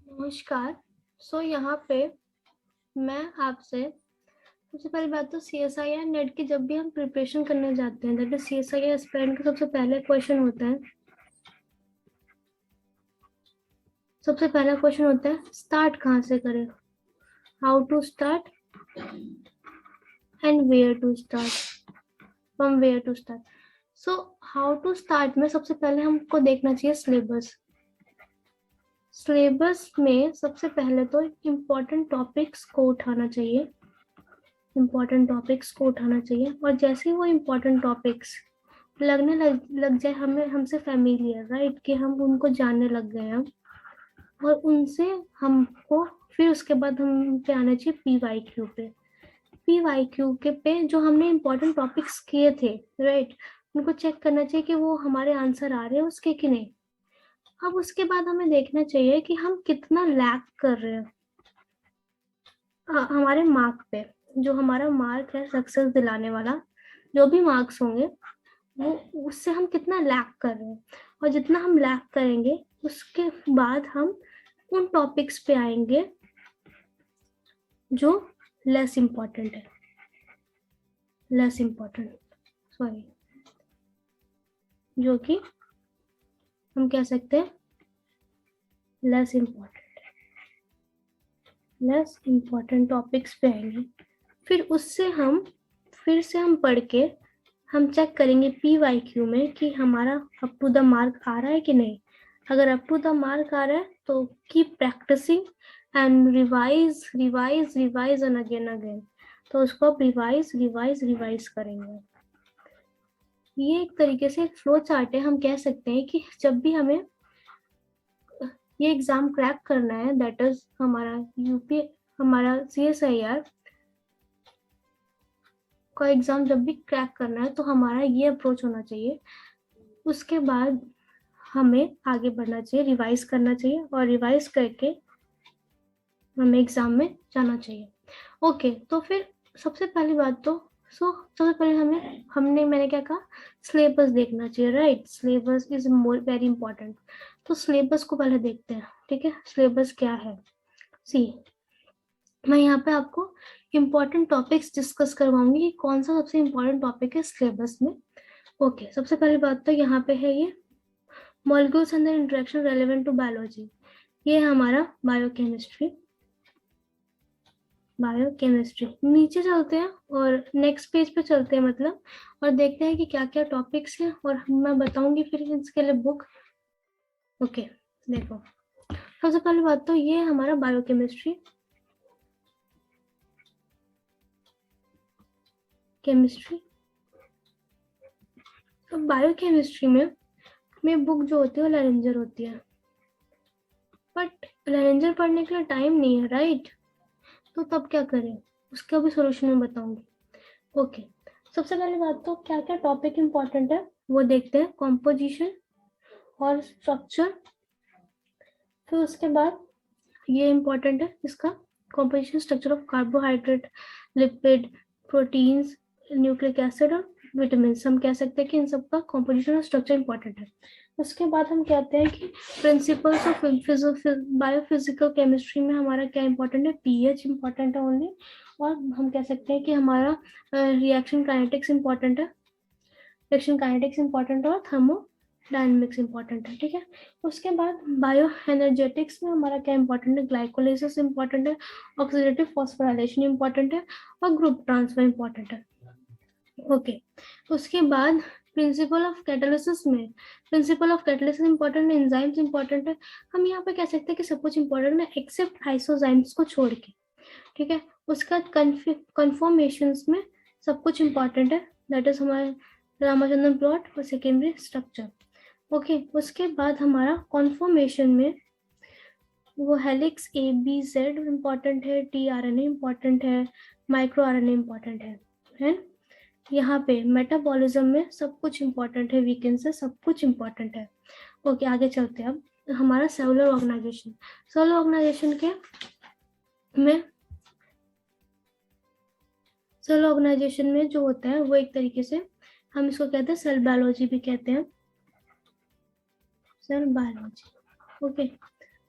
नमस्कार। यहाँ पे मैं आपसे सबसे पहली बात तो CSIR नेट की जब भी हम प्रिपरेशन करने जाते हैं, दैट इज CSIR एस्पिरेंट का सबसे पहले क्वेश्चन होता है स्टार्ट कहाँ से करें, how to start and where to start, from where to start. How to start में सबसे पहले हमको देखना चाहिए सिलेबस में सबसे पहले तो इम्पोर्टेंट टॉपिक्स को उठाना चाहिए और जैसे ही वो इम्पोर्टेंट टॉपिक्स लगने लग जाए हमसे फैमिलियर, राइट, कि हम उनको जानने लग गए हैं और उनसे हमको फिर उसके बाद हम पे आना चाहिए पीवाईक्यू के पे जो हमने इम्पोर्टेंट टॉपिक्स किए थे, राइट, उनको चेक करना चाहिए कि वो हमारे आंसर आ रहे हैं उसके कि नहीं। अब उसके बाद हमें देखना चाहिए कि हम कितना लैग कर रहे हैं हमारे मार्क पे। जो हमारा मार्क है सक्सेस दिलाने वाला, जो भी मार्क्स होंगे वो उससे हम कितना लैग कर रहे हैं, और जितना हम लैग करेंगे उसके बाद हम उन टॉपिक्स पे आएंगे जो लेस इम्पोर्टेंट सॉरी, जो कि हम कह सकते हैं लेस इम्पोर्टेंट टॉपिक्स पे आएंगे। फिर उससे हम फिर से हम पढ़ के हम चेक करेंगे पीवाईक्यू में कि हमारा अप टू द मार्क आ रहा है कि नहीं। अगर अप टू द मार्क आ रहा है तो keep practising and revise and again. तो उसको आप रिवाइज करेंगे। ये एक तरीके से एक फ्लो चार्ट है। हम कह सकते हैं कि जब भी हमें ये एग्जाम क्रैक करना है, दैट इज हमारा CSIR का एग्जाम जब भी क्रैक करना है तो हमारा ये अप्रोच होना चाहिए। उसके बाद हमें आगे बढ़ना चाहिए, रिवाइज करना चाहिए और रिवाइज करके हमें एग्जाम में जाना चाहिए। ओके, तो फिर सबसे पहली बात तो सबसे पहले मैंने क्या कहा, सिलेबस देखना चाहिए, right. Syllabus is very important. तो सिलेबस को पहले देखते हैं, ठीक है। सिलेबस क्या है, मैं यहाँ पे आपको इम्पोर्टेंट टॉपिक्स डिस्कस करवाऊंगी कि कौन सा सबसे इम्पोर्टेंट टॉपिक है सिलेबस में। ओके, सबसे पहली बात तो यहाँ पे है ये molecules and the interaction relevant to biology. ये है हमारा बायोकेमिस्ट्री। नीचे चलते हैं और नेक्स्ट पेज पे चलते हैं, मतलब, और देखते हैं कि क्या क्या टॉपिक्स हैं और मैं बताऊंगी फिर इसके लिए बुक। ओके, देखो, सबसे पहली बात तो ये है हमारा बायोकेमिस्ट्री। तो बायोकेमिस्ट्री में बुक जो होती है वो लैरेंजर होती है, बट लैरेंजर पढ़ने के लिए टाइम नहीं है, राइट। तो तब क्या करें, उसका भी सोल्यूशन मैं बताऊंगी। ओके, सबसे पहली बात तो क्या क्या टॉपिक इंपॉर्टेंट है वो देखते हैं। कॉम्पोजिशन और स्ट्रक्चर, फिर उसके बाद ये इंपॉर्टेंट है इसका, composition structure of carbohydrate, lipid, proteins, nucleic acid और विटामिन। हम कह सकते हैं कि इन सब का कॉम्पोजिशन और स्ट्रक्चर इंपॉर्टेंट है। उसके बाद हम कहते हैं कि प्रिंसिपल्स ऑफ बायोफिजिकल केमिस्ट्री में हमारा क्या इंपॉर्टेंट है, पीएच इंपॉर्टेंट है ओनली। और हम कह सकते हैं कि हमारा रिएक्शन काइनेटिक्स इंपॉर्टेंट है, और थर्मोडायनेमिक्स इंपॉर्टेंट है, ठीक है। उसके बाद बायो एनर्जेटिक्स में हमारा क्या इंपॉर्टेंट है, ग्लाइकोलाइसिस इंपॉर्टेंट है, ऑक्सीडेटिव फॉस्फोराइलेशन इंपॉर्टेंट है और ग्रुप ट्रांसफर इंपॉर्टेंट है। ओके, उसके बाद प्रिंसिपल ऑफ कैटालिसिस इंपॉर्टेंट है, एंजाइम्स इंपॉर्टेंट है। हम यहाँ पे कह सकते हैं कि सब कुछ इंपॉर्टेंट है एक्सेप्ट आइसोजाइम्स को छोड़ के, ठीक है। उसका कन्फॉर्मेशंस में सब कुछ इंपॉर्टेंट है, दैट इज हमारे रामाचंद्रन प्लॉट और सेकेंडरी स्ट्रक्चर। ओके, उसके बाद हमारा कॉन्फॉर्मेशन में वो हेलिक्स ABZ इंपॉर्टेंट है, tRNA इंपॉर्टेंट है, माइक्रो RNA इंपॉर्टेंट है। यहाँ पे मेटाबॉलिज्म में सब कुछ इंपॉर्टेंट है, वीकेंड से सब कुछ इंपॉर्टेंट है। ओके, आगे चलते हैं। अब हमारा सेलुलर ऑर्गेनाइजेशन में जो होता है वो एक तरीके से हम इसको कहते हैं सेल बायोलॉजी भी कहते हैं, सेल बायोलॉजी। ओके,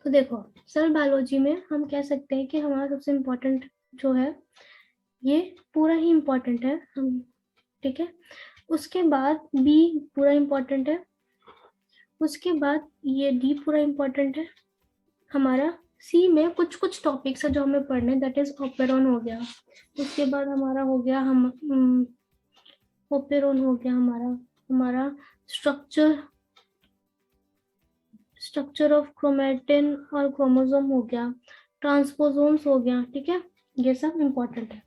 तो देखो सेल बायोलॉजी में हम कह सकते हैं कि हमारा सबसे इम्पोर्टेंट जो है ये पूरा ही इम्पोर्टेंट है हम, ठीक है। उसके बाद बी पूरा इम्पोर्टेंट है, उसके बाद ये डी पूरा इम्पोर्टेंट है हमारा। सी में कुछ कुछ टॉपिक्स है जो हमें पढ़ने, दैट इज ओपेरॉन हो गया, उसके बाद हमारा हो गया ओपेरॉन हो गया हमारा हमारा स्ट्रक्चर ऑफ क्रोमेटिन और क्रोमोसोम हो गया, ट्रांसपोसोम्स हो गया, ठीक है। ये सब इम्पोर्टेंट है।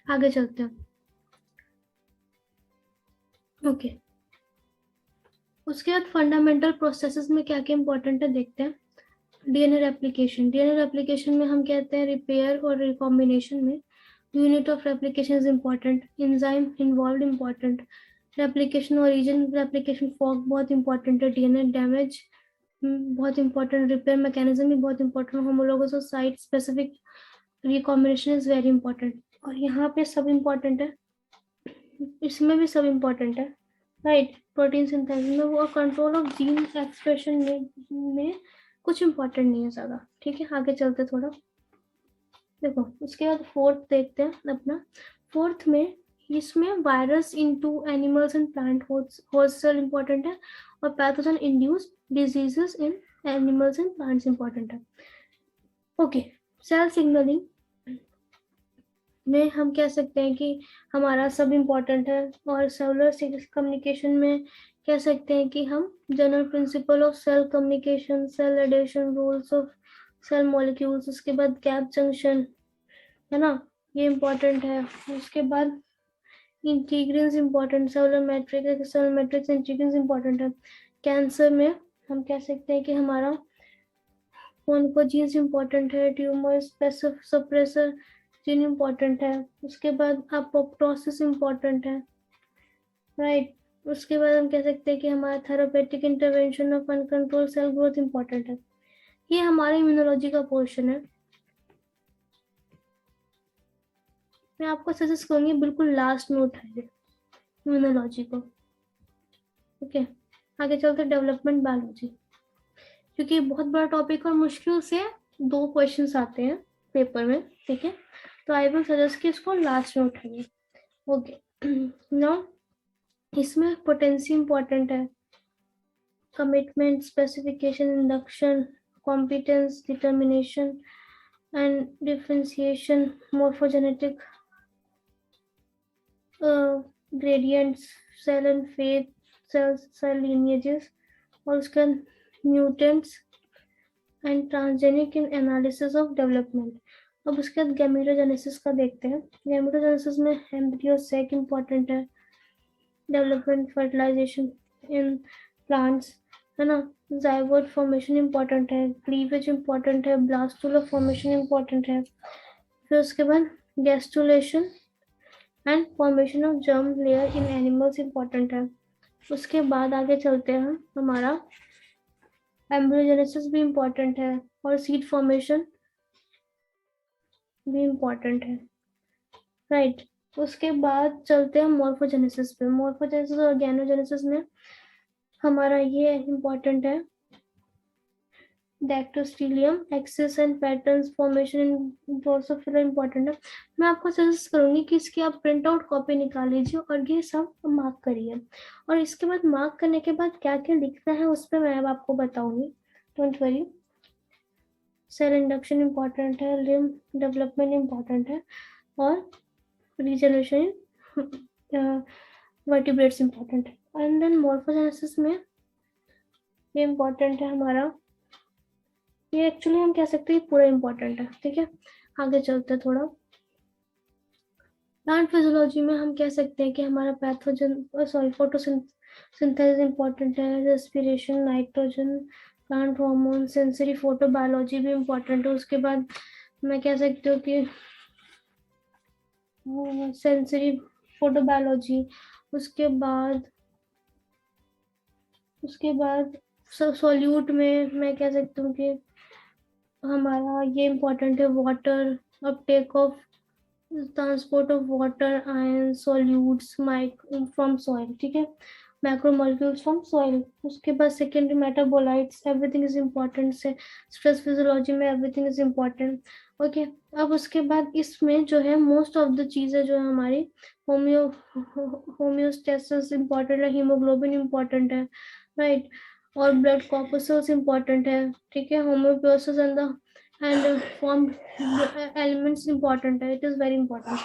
आगे चलते हैं। ओके उसके बाद फंडामेंटल प्रोसेसेस में क्या क्या इम्पोर्टेंट है देखते हैं। डीएनए रेप्लिकेशन में हम कहते हैं रिपेयर और रिकॉम्बिनेशन में unit of replication is important, enzyme involve important, replication origin replication fork बहुत इंपॉर्टेंट है, डीएनए डैमेज बहुत इंपॉर्टेंट, रिपेयर मैकेनिज्म भी बहुत इंपॉर्टेंट, होमोलोगस और site specific recombination is very important. और यहाँ पे सब इंपॉर्टेंट है, इसमें भी सब इंपॉर्टेंट है, राइट। प्रोटीन सिंथेसिस में वो कंट्रोल ऑफ जीन एक्सप्रेशन में कुछ इंपॉर्टेंट नहीं है ज्यादा, ठीक है। आगे चलते थोड़ा देखो। उसके बाद फोर्थ देखते हैं अपना। फोर्थ में इसमें virus into animals and plant host cell important है, और pathogen induce diseases in animals and plants important है। ओके सेल सिग्नलिंग में हम कह सकते हैं कि हमारा सब इम्पोर्टेंट है, और सेलुलर कम्युनिकेशन में कह सकते हैं कि हम general principle of cell communication, cell adhesion, rules of cell molecules, उसके बाद गैप जंक्शन है ना, ये इम्पोर्टेंट है। उसके बाद इंटीग्रिन्स इम्पोर्टेंट, सेल मैट्रिक्स इंटीग्रिन्स इम्पोर्टेंट है। कैंसर में हम कह सकते हैं कि हमारा ऑन्कोजीन्स इम्पोर्टेंट है, ट्यूमर सप्रेसर जीन इम्पोर्टेंट है। उसके बाद अपोप्टोसिस इम्पोर्टेंट है, राइट। उसके बाद हम कह सकते हैं कि हमारा therapeutic intervention of uncontrol cell growth important है। ये हमारे इम्यूनोलॉजी का पोर्शन है। मैं आपको सजेस्ट करूंगी बिल्कुल लास्ट में उठाइए इम्यूनोलॉजी को, ओके। आगे चलते डेवलपमेंट बायोलॉजी, क्योंकि बहुत बड़ा टॉपिक और मुश्किल से 2 क्वेश्चंस आते हैं पेपर में, ठीक है। तो आई विल सजेस्ट कि इसको लास्ट में उठाइए, ओके। नाउ इसमें पोटेंसी इंपॉर्टेंट है, commitment, specification, induction, competence, determination and differentiation, morphogenetic gradients, cell and fate, cell lineages, और उसका mutants and transgenic in analysis of development. अब उसके बाद गैमेटोजेनेसिस का देखते हैं। गैमेटोजेनेसिस में एम्ब्रियो सेक इम्पोर्टेंट है, डेवलपमेंट फर्टिलाइजेशन इन प्लांट्स है ना, जाइगोट फॉर्मेशन इम्पोर्टेंट है, क्लीवेज इम्पोर्टेंट है, ब्लास्टुला फॉर्मेशन इम्पोर्टेंट है। फिर उसके बाद gastrulation and formation of germ layer in animals important है। उसके बाद आगे चलते हैं, हमारा एम्ब्रियोजेनेसिस भी इम्पोर्टेंट है, और सीड फॉर्मेशन भी इम्पोर्टेंट है, राइट। उसके बाद चलते हैं मॉर्फोजेनेसिस पे। मॉर्फोजेनेसिस और ऑर्गेनोजेनेसिस में हमारा ये इम्पोर्टेंट है, dictyostelium axis and patterns formation in drosophila important है। मैं आपको सजेस्ट करूंगी कि इसकी आप प्रिंट आउट कॉपी निकाल लीजिए और ये सब मार्क करिए, और इसके बाद मार्क करने के बाद क्या क्या लिखना है उस पर मैं अब आपको बताऊंगी, don't worry. Cell induction important है, लिम्ब डेवलपमेंट इम्पोर्टेंट है, और रीजनरेशन वर्टिब्रेट्स इम्पोर्टेंट है। एंड देन मॉर्फोजेनेसिस में ये इम्पोर्टेंट है हमारा, ये एक्चुअली हम कह सकते हैं पूरा इम्पोर्टेंट है, ठीक है। आगे चलते हैं थोड़ा। प्लांट फिजियोलॉजी में हम कह सकते हैं कि हमारा फोटोसिंथेसिस इम्पोर्टेंट है, respiration, nitrogen, plant hormone, sensory photobiology भी इम्पोर्टेंट है। उसके बाद मैं कह सकती हूँ कि सेंसरी फोटोबायोलॉजी, उसके बाद सॉल्यूट में मैं कह सकती हूँ कि हमारा ये इम्पोर्टेंट है, water Uptake of transport of water ion solutes from soil, ठीक है। मैक्रोमोलिक्यूल्स फ्रॉम सॉइल, उसके बाद secondary metabolites, everything is important से स्ट्रेस फिजियोलॉजी में एवरीथिंग इज इम्पोर्टेंट। ओके, अब उसके बाद इसमें जो है मोस्ट ऑफ द चीजें जो है हमारी होम्यो होम्योस्टेसिस इम्पोर्टेंट है, हीमोग्लोबिन इम्पोर्टेंट है, राइट, और ब्लड कॉर्पसूल्स इम्पोर्टेंट है, ठीक है, होम्योपोसिस एंड फॉर्म एलिमेंट्स इम्पोर्टेंट है, इट इज वेरी इंपॉर्टेंट,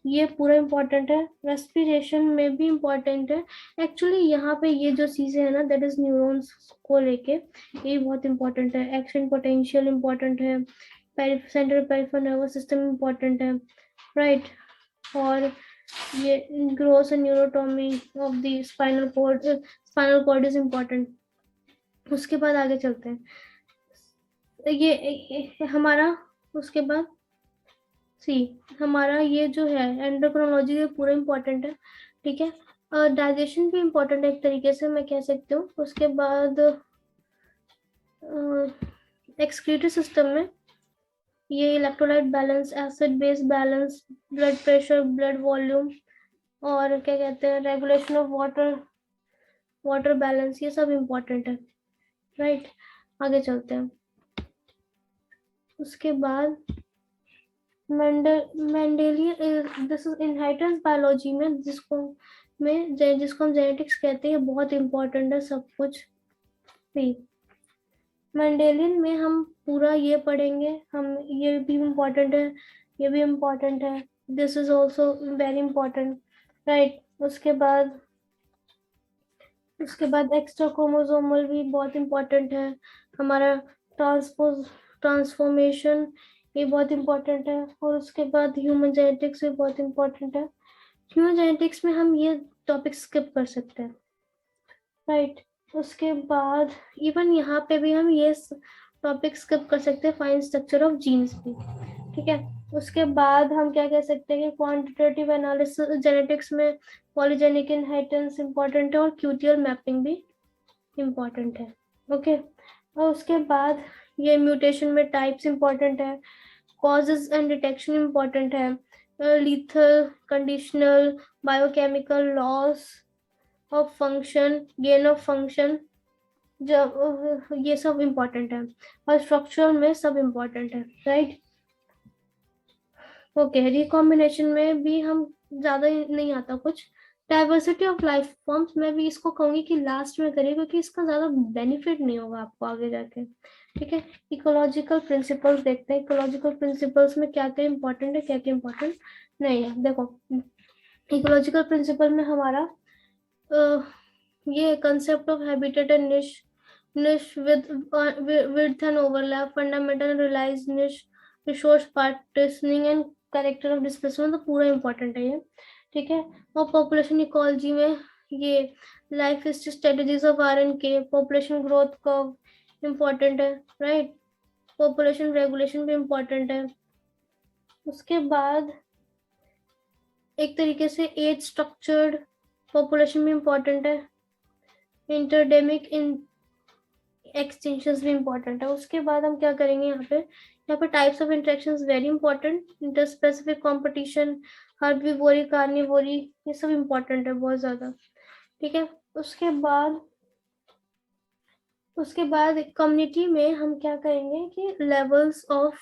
ये पूरा इम्पोर्टेंट है। रेस्पिरेशन में भी इम्पोर्टेंट है। एक्चुअली यहाँ पे ये जो चीजें है ना, दैट इज न्यूरॉन्स को लेके ये बहुत इंपॉर्टेंट है। एक्शन पोटेंशियल इम्पोर्टेंट है, central peripheral nervous system important है, राइट, और ये growth and neurotomy of the spinal cord is important. उसके बाद आगे चलते हैं, ये हमारा, उसके बाद सी हमारा ये जो है एंडोक्रोनोलॉजी ये पूरा इम्पोर्टेंट है, ठीक है। डाइजेशन भी इम्पोर्टेंट है एक तरीके से मैं कह सकती हूँ। उसके बाद एक्सक्रीटरी सिस्टम में ये electrolyte balance, acid base balance, blood pressure, blood volume, और क्या कहते हैं रेगुलेशन ऑफ वाटर बैलेंस, ये सब इम्पोर्टेंट है, राइट। आगे चलते हैं। उसके बाद Mendelian, this is inheritance biology में, जिसको हम जेनेटिक्स कहते हैं, बहुत इंपॉर्टेंट है सब कुछ भी। मेंडेलियन में हम पूरा ये पढ़ेंगे, हम ये भी इम्पोर्टेंट है, ये भी इम्पोर्टेंट है, this is also very important, right. उसके बाद एक्स्ट्रा क्रोमोसोमल भी बहुत इंपॉर्टेंट है, हमारा ट्रांसफॉर्मेशन ये बहुत इंपॉर्टेंट है। और उसके बाद ह्यूमन जेनेटिक्स भी बहुत इंपॉर्टेंट है। ह्यूमन जेनेटिक्स में हम ये टॉपिक स्किप कर सकते हैं, राइट। उसके बाद इवन यहाँ पे भी हम ये टॉपिक स्किप कर सकते हैं, फाइन स्ट्रक्चर ऑफ जीन्स भी, ठीक है। उसके बाद हम क्या कह सकते हैं कि क्वांटिटेटिव एनालिसिस जेनेटिक्स में पॉलीजेनिक इनहेरिटेंस इंपॉर्टेंट है, और क्यूटियल मैपिंग भी इम्पॉर्टेंट है, ओके। और उसके बाद ये म्यूटेशन में टाइप्स इम्पॉर्टेंट है, कॉजेज एंड डिटेक्शन इम्पॉर्टेंट है, lethal, conditional, biochemical loss of function, gain of function, जब ये सब इम्पोर्टेंट है, और स्ट्रक्चर में सब इम्पोर्टेंट है, राइट। ओके, रिकॉम्बिनेशन में भी हम ज्यादा नहीं आता कुछ। डाइवर्सिटी ऑफ लाइफ फॉर्म्स में भी इसको कहूंगी कि लास्ट में करिए, क्योंकि इसका ज्यादा बेनिफिट नहीं होगा आपको आगे जाके, ठीक है। इकोलॉजिकल प्रिंसिपल्स देखते हैं, इकोलॉजिकल प्रिंसिपल्स में क्या क्या इम्पोर्टेंट है, क्या क्या इम्पोर्टेंट नहीं है। देखो, इकोलॉजिकल प्रिंसिपल में हमारा ये concept of habitat and niche with width and overlap, fundamental realize niche, resource partitioning and character of displacement, तो पूरा इंपॉर्टेंट है ये, ठीक है। और पॉपुलेशन इकोलॉजी में ये life history, strategies of RNK, population growth curve important है, राइट। पॉपुलेशन रेगुलेशन भी इम्पोर्टेंट है। उसके बाद एक तरीके से एज स्ट्रक्चर्ड पॉपुलेशन भी इम्पोर्टेंट है, इंटरडेमिक इन एक्सटेंशंस भी इम्पोर्टेंट है। उसके बाद हम क्या करेंगे यहाँ पे types of interactions very important, interspecific competition, herbivory, carnivory, ये सब इम्पोर्टेंट है बहुत ज्यादा, ठीक है। उसके बाद कम्युनिटी में हम क्या करेंगे कि levels of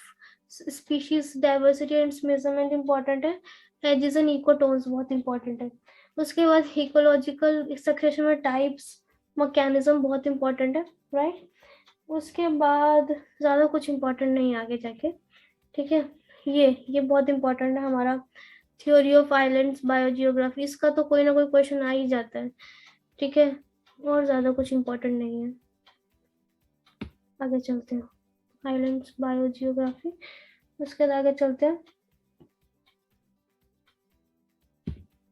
species diversity and measurement important है, एजेस एंड इकोटोन्स बहुत इंपॉर्टेंट है। उसके बाद इकोलॉजिकल सक्सेशन में टाइप्स, मैकेनिज्म बहुत इंपॉर्टेंट है, राइट। उसके बाद ज्यादा कुछ इंपॉर्टेंट नहीं आगे जाके, ठीक है। ये बहुत इंपॉर्टेंट है हमारा थ्योरी ऑफ आइलैंड्स, बायोजियोग्राफी, इसका तो कोई ना कोई क्वेश्चन आ ही जाता है, ठीक है। और ज्यादा कुछ इंपॉर्टेंट नहीं है। आगे चलते हैं, आइलैंड्स, बायोजियोग्राफी, उसके बाद आगे चलते हैं।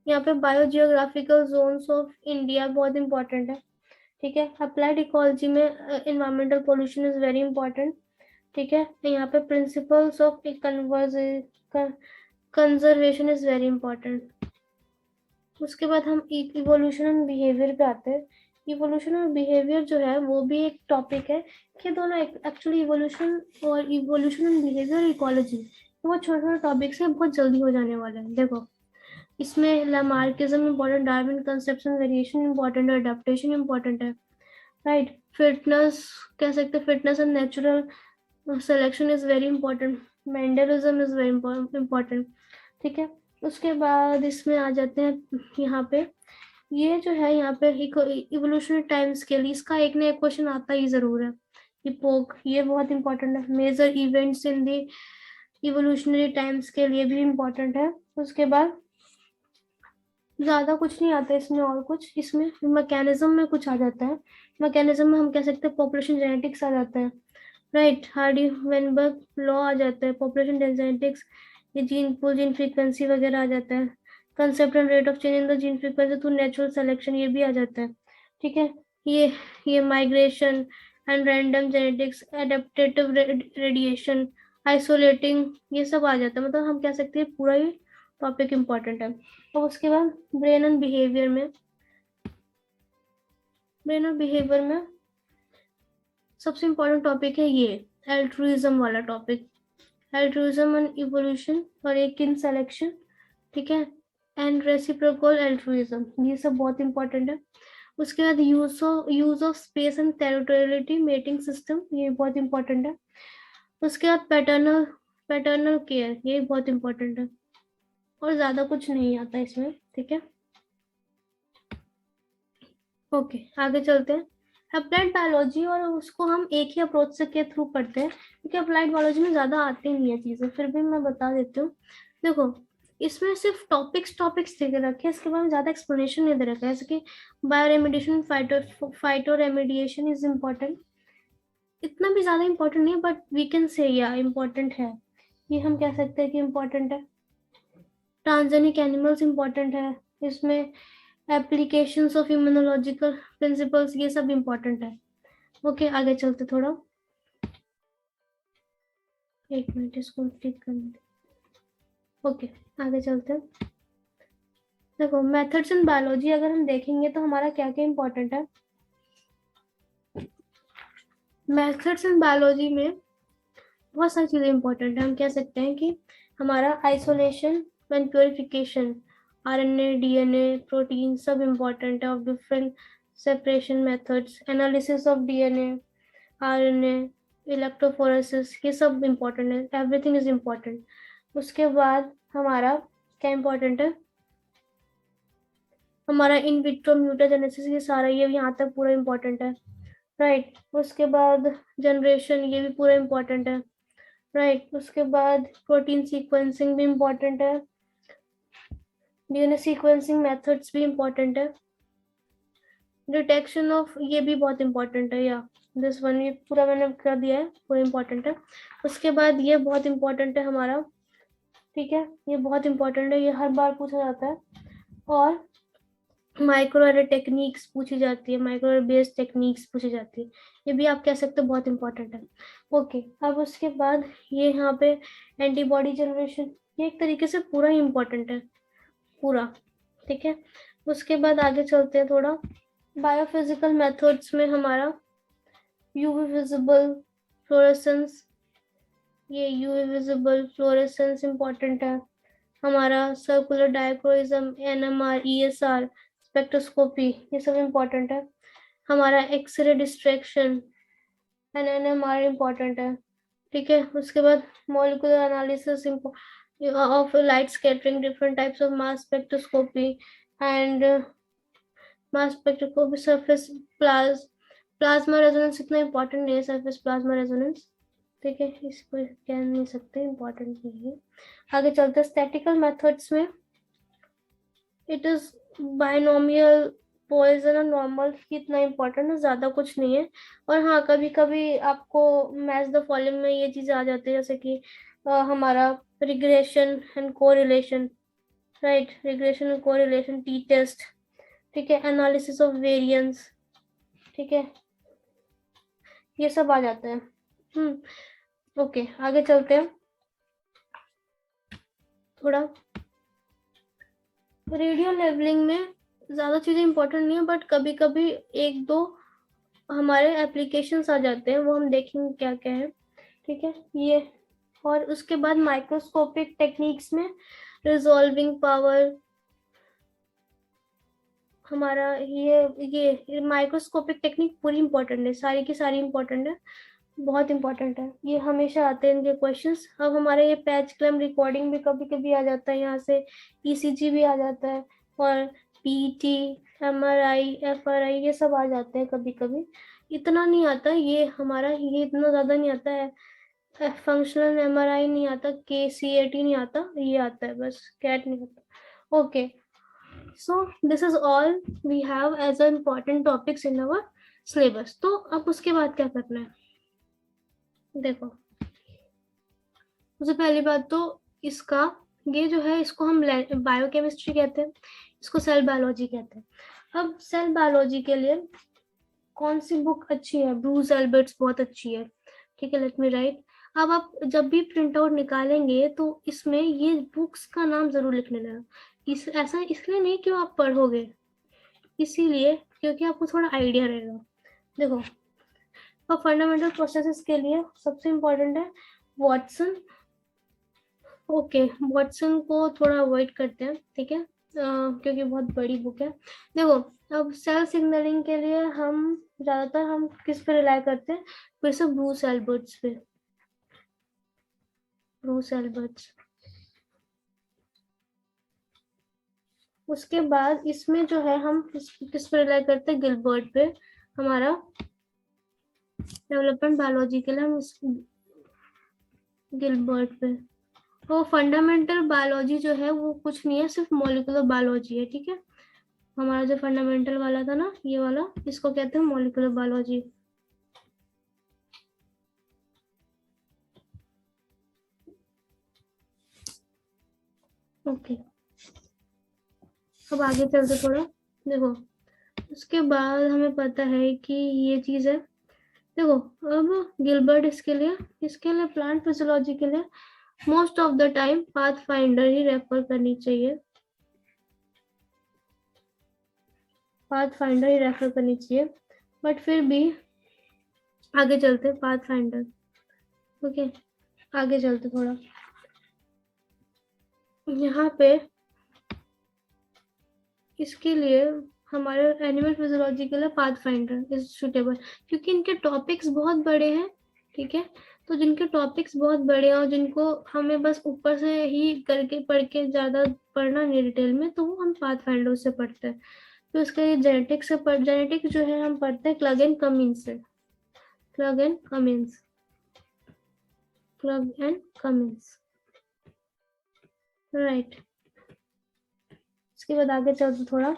यहाँ पे बायोजियोग्राफिकल जोन्स ऑफ इंडिया बहुत इंपॉर्टेंट है, ठीक है। अप्लाइड इकोलॉजी में environmental pollution is very important, ठीक है। यहाँ पे principles of conservation is very important. उसके बाद हम इवोल्यूशन एंड बिहेवियर पे आते हैं। इवोल्यूशन और बिहेवियर जो है वो भी एक टॉपिक है कि दोनों actually evolution and behaviour ecology, वो छोटे छोटे टॉपिक्स हैं, बहुत जल्दी हो जाने वाले हैं। देखो, इसमें Lamarckism important, Darwin conception, variation important है, अडेप्टेशन इम्पोर्टेंट है, राइट। फिटनेस कह सकते हैं, fitness and natural selection is very important, Mendelism is very important, ठीक है। उसके बाद इसमें आ जाते हैं यहाँ पे, ये जो है यहाँ पे इवोल्यूशनरी टाइम स्केल, इसका एक ना एक क्वेश्चन आता ही जरूर है। इपोक, ये बहुत इंपॉर्टेंट है। Major events in the evolutionary time scale, ये भी इंपॉर्टेंट है। उसके बाद ज्यादा कुछ नहीं आता इसमें, और कुछ इसमें मैकेनिज्म में कुछ आ जाता है। मैकेनिज्म में हम कह सकते हैं पॉपुलेशन जेनेटिक्स आ जाता है, राइट। हार्डी वेनबर्ग लॉ आ जाता है, पॉपुलेशन जेनेटिक्स, ये जीन पूल, जीन फ्रीक्वेंसी वगैरह आ जाता है। Concept and rate of change in the gene frequency through natural selection, ये भी आ जाता है, ठीक है। ये migration and random genetics, adaptative radiation, isolating, ये सब आ जाता है। मतलब हम कह सकते हैं पूरा ही टॉपिक इम्पोर्टेंट है। और उसके बाद ब्रेन एंड बिहेवियर में, ब्रेन और बिहेवियर में सबसे इम्पोर्टेंट टॉपिक है ये एल्ट्रुइज्म वाला टॉपिक, एल्ट्रुइज्म एंड इवोल्यूशन और एक इन सिलेक्शन, ठीक है, एंड रेसिप्रोकल एल्ट्रुइज्म, ये सब बहुत इंपॉर्टेंट है। उसके बाद use of space and territoriality, mating system, ये बहुत इंपॉर्टेंट है। उसके बाद पैटर्नल पैटर्नल केयर, ये बहुत इंपॉर्टेंट है। और ज्यादा कुछ नहीं आता इसमें, ठीक है। ओके, आगे चलते हैं। अप्लाइड बायोलॉजी, और उसको हम एक ही अप्रोच से के थ्रू पढ़ते हैं, क्योंकि अप्लाइड बायोलॉजी में ज्यादा आती नहीं है चीजें, फिर भी मैं बता देती हूँ। देखो, इसमें सिर्फ टॉपिक्स दे के रखे हैं, इसके बारे में ज्यादा एक्सप्लेनेशन नहीं दे रखा है, जैसे कि bio remediation, phyto remediation is important, इतना भी ज्यादा इम्पोर्टेंट नहीं, बट वी कैन से या इम्पोर्टेंट है, ये हम कह सकते हैं कि इम्पोर्टेंट है। ट्रांसजेनिक एनिमल्स इम्पोर्टेंट है, इसमें एप्लीकेशंस ऑफ इम्यूनोलॉजिकल प्रिंसिपल्स, ये सब इम्पोर्टेंट है। ओके, आगे चलते थोड़ा, एक मिनट इसको क्लिक करने दे। ओके, आगे चलते हैं। देखो, मेथड्स इन बायोलॉजी अगर हम देखेंगे तो हमारा क्या क्या इम्पोर्टेंट है। मेथड्स इन बायोलॉजी में बहुत सारी चीजें इंपॉर्टेंट है। हम कह सकते हैं कि हमारा isolation and purification, RNA, DNA, protein, सब इम्पोर्टेंट है, of different separation methods, analysis of DNA, RNA, electrophoresis, ये सब इम्पोर्टेंट है, एवरीथिंग इज इम्पोर्टेंट। उसके बाद हमारा क्या इम्पोर्टेंट है, हमारा इन विट्रो म्यूटाजेनेसिस, ये सारा ये यहाँ तक पूरा इम्पोर्टेंट है, राइट। उसके बाद जनरेशन, ये भी पूरा इम्पोर्टेंट है, राइट। उसके बाद प्रोटीन सीक्वेंसिंग भी इम्पोर्टेंट है, डीएनए सीक्वेंसिंग मेथड्स भी इम्पोर्टेंट है, डिटेक्शन ऑफ, ये भी बहुत इम्पोर्टेंट है, या दिस वन, ये पूरा मैंने कर दिया है, पूरा इम्पोर्टेंट है। उसके बाद ये बहुत इम्पोर्टेंट है हमारा, ठीक है, ये बहुत इम्पोर्टेंट है, ये हर बार पूछा जाता है। और माइक्रोएरे टेक्निक्स पूछी जाती है, माइक्रोएरे बेस्ड टेक्निक्स पूछी जाती है, ये भी आप कह सकते हो बहुत इंपॉर्टेंट है। ओके, अब उसके बाद ये यहाँ पे एंटीबॉडी जनरेशन, ये एक तरीके से पूरा ही इम्पोर्टेंट है, पूरा, ठीक है। उसके बाद आगे चलते हैं थोड़ा, बायोफिजिकल मेथड्स में हमारा यूवी विजिबल फ्लोरेसेंस, ये यूवी विजिबल फ्लोरेसेंस इम्पोर्टेंट है। हमारा circular dichroism, NMR, ESR, spectroscopy, ये सब इम्पोर्टेंट है। हमारा X ray distraction and NMR important है, ठीक है। उसके बाद molecular analysis of light scattering, different types of mass spectroscopy and mass spectroscopy, surface plasma resonance, इतना इम्पोर्टेंट नहीं है सरफेस प्लाज्मा रेजोनेंस, ठीक है, इसको कह नहीं सकते, इम्पोर्टेंट नहीं है। आगे चलते हैं स्टैटिकल मेथड्स में, इट इज बायनोमियल, पॉइजन और नॉर्मल, इतना इम्पोर्टेंट है, ज्यादा कुछ नहीं है। और हाँ, कभी कभी आपको मैच द फॉलोइंग में ये चीजें आ जाती है, जैसे कि हमारा regression and correlation, right, regression and correlation, T test, ठीक है, एनालिसिस ऑफ वेरिएंस, ठीक है, ये सब आ जाते हैं। ओके, आगे चलते हैं थोड़ा। रेडियो लेवलिंग में ज्यादा चीजें इंपॉर्टेंट नहीं है, बट कभी कभी एक दो हमारे एप्लीकेशंस आ जाते हैं, वो हम देखेंगे क्या क्या है, ठीक है, ये। और उसके बाद माइक्रोस्कोपिक टेक्निक्स में रिजॉल्विंग पावर, हमारा ये माइक्रोस्कोपिक टेक्निक पूरी इंपॉर्टेंट है, सारी की सारी इंपॉर्टेंट है, बहुत इंपॉर्टेंट है, ये हमेशा आते हैं इनके क्वेश्चंस। अब हमारे ये पैच क्लैम रिकॉर्डिंग भी कभी कभी आ जाता है, यहाँ से ईसीजी भी आ जाता है, और पीटी, एमआरआई, एफआरआई, ये सब आ जाते हैं कभी कभी। इतना नहीं आता ये हमारा, ये इतना ज्यादा नहीं आता है। फंक्शनल एमआरआई नहीं आता, केसीएटी नहीं आता, ये आता है बस, कैट नहीं आता। Okay, so this is all we have as a important topics in our syllabus. तो अब उसके बाद क्या करना है, देखो, सबसे पहली बात तो इसका, ये जो है इसको हम बायोकेमिस्ट्री कहते हैं, इसको सेल बायोलॉजी कहते हैं। अब सेल बायोलॉजी के लिए कौन सी बुक अच्छी है? ब्रूस एल्बर्ट्स बहुत अच्छी है, ठीक है, लेट मी राइट। अब आप जब भी प्रिंट आउट निकालेंगे तो इसमें ये बुक्स का नाम जरूर लिख लेना। ऐसा इसलिए नहीं कि आप पढ़ोगे, इसीलिए क्योंकि आपको थोड़ा आइडिया रहेगा। देखो, अब फंडामेंटल प्रोसेसेस के लिए सबसे इम्पोर्टेंट है वॉटसन। ओके, वॉटसन को थोड़ा अवॉइड करते हैं, ठीक है, क्योंकि बहुत बड़ी बुक है। देखो, अब सेल सिग्नलिंग के लिए हम ज्यादातर हम किस पे रिलाई करते हैं? फिर से ब्रूस एल्बर्ट्स पे, ब्रूस एल्बर्ट्स। उसके बाद इसमें जो है हम किस पे रिलाई करते हैं? गिलबर्ट पे। हमारा डेवलपमेंट बायोलॉजी के लिए हम गिलबर्ट पे। तो फंडामेंटल बायोलॉजी जो है वो कुछ नहीं है, सिर्फ मॉलिक्यूलर बायोलॉजी है, ठीक है। हमारा जो फंडामेंटल वाला था ना, ये वाला, इसको कहते हैं मॉलिक्यूलर बायोलॉजी। ओके, अब आगे चलते थोड़ा। देखो, उसके बाद हमें पता है कि ये चीज है। देखो, अब गिलबर्ट इसके लिए प्लांट फिजियोलॉजी के लिए most of the time path finder he refer करनी चाहिए, पाथ फाइंडर ही रेफर करनी चाहिए। बट फिर भी आगे चलते पाथ फाइंडर। ओके, आगे चलते थोड़ा। यहाँ पे इसके लिए हमारे एनिमल फिजियोलॉजी के लिए पाथ फाइंडर इज सुटेबल, क्योंकि इनके टॉपिक्स बहुत बड़े हैं, ठीक है। तो जिनके टॉपिक्स बहुत बड़े हैं और जिनको हमें बस ऊपर से ही करके पढ़ के ज्यादा पढ़ना नहीं डिटेल में, तो वो हम पाथ फाइंडर से पढ़ते हैं। तो इसके लिए जेनेटिक्स जो है हम पढ़ते हैं क्लग एंड कमिंस से, Clough and Cummins, Clough and Cummins, right. इसके बाद आगे चलते थोड़ा।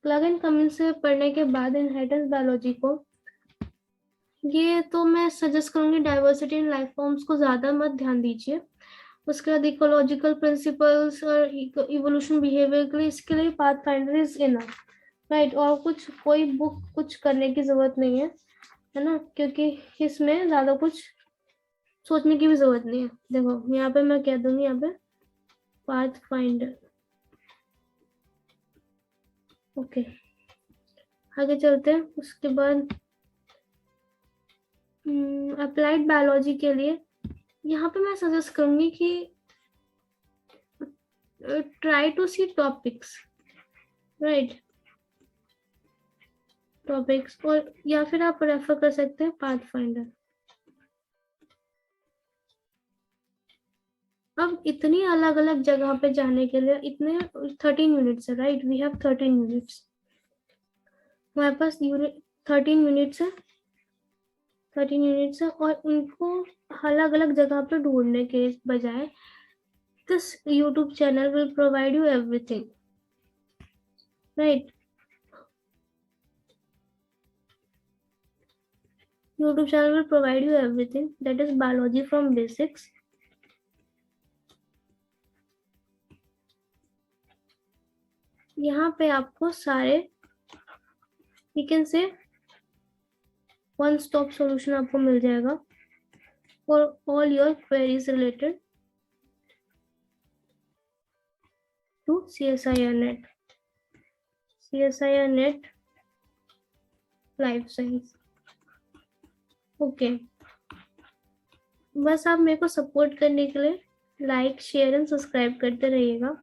क्लग एंड कमिंस से पढ़ने के बाद इनहेरिटेंस बायोलॉजी को, ये तो मैं सजेस्ट करूंगी डाइवर्सिटी इन लाइफ फॉर्म्स को ज्यादा मत ध्यान दीजिए। उसके बाद इकोलॉजिकल प्रिंसिपल्स और इवोल्यूशन बिहेवियर के लिए इसके लिए path finder is enough, right. और कुछ कोई बुक कुछ करने की जरूरत नहीं है ना, क्योंकि इसमें ज्यादा कुछ सोचने की भी जरूरत नहीं है। देखो, यहाँ पे मैं कह दूंगी, यहाँ पे पाथ फाइंडर। ओके, आगे चलते हैं। उसके बाद अप्लाइड बायोलॉजी के लिए यहाँ पे मैं सजेस्ट करूंगी कि try to see topics, right, topics, और या फिर आप रेफर कर सकते हैं पाथ फाइंडर। अब इतनी अलग अलग जगह पे जाने के लिए इतने 13 यूनिट्स है, राइट, वी हैव 13 यूनिट्स, हमारे पास यूनिट 13 यूनिट्स है, 13 यूनिट्स है, और उनको अलग अलग जगह पे ढूंढने के बजाय this YouTube channel will provide you everything, right. YouTube channel will provide you everything, that is biology from basics. यहाँ पे आपको सारे we can say one stop solution आपको मिल जाएगा for all your queries related to CSIR-NET, CSIR-NET Life Science। Okay, बस आप मेरे को सपोर्ट करने के लिए लाइक, शेयर एंड सब्सक्राइब करते रहिएगा।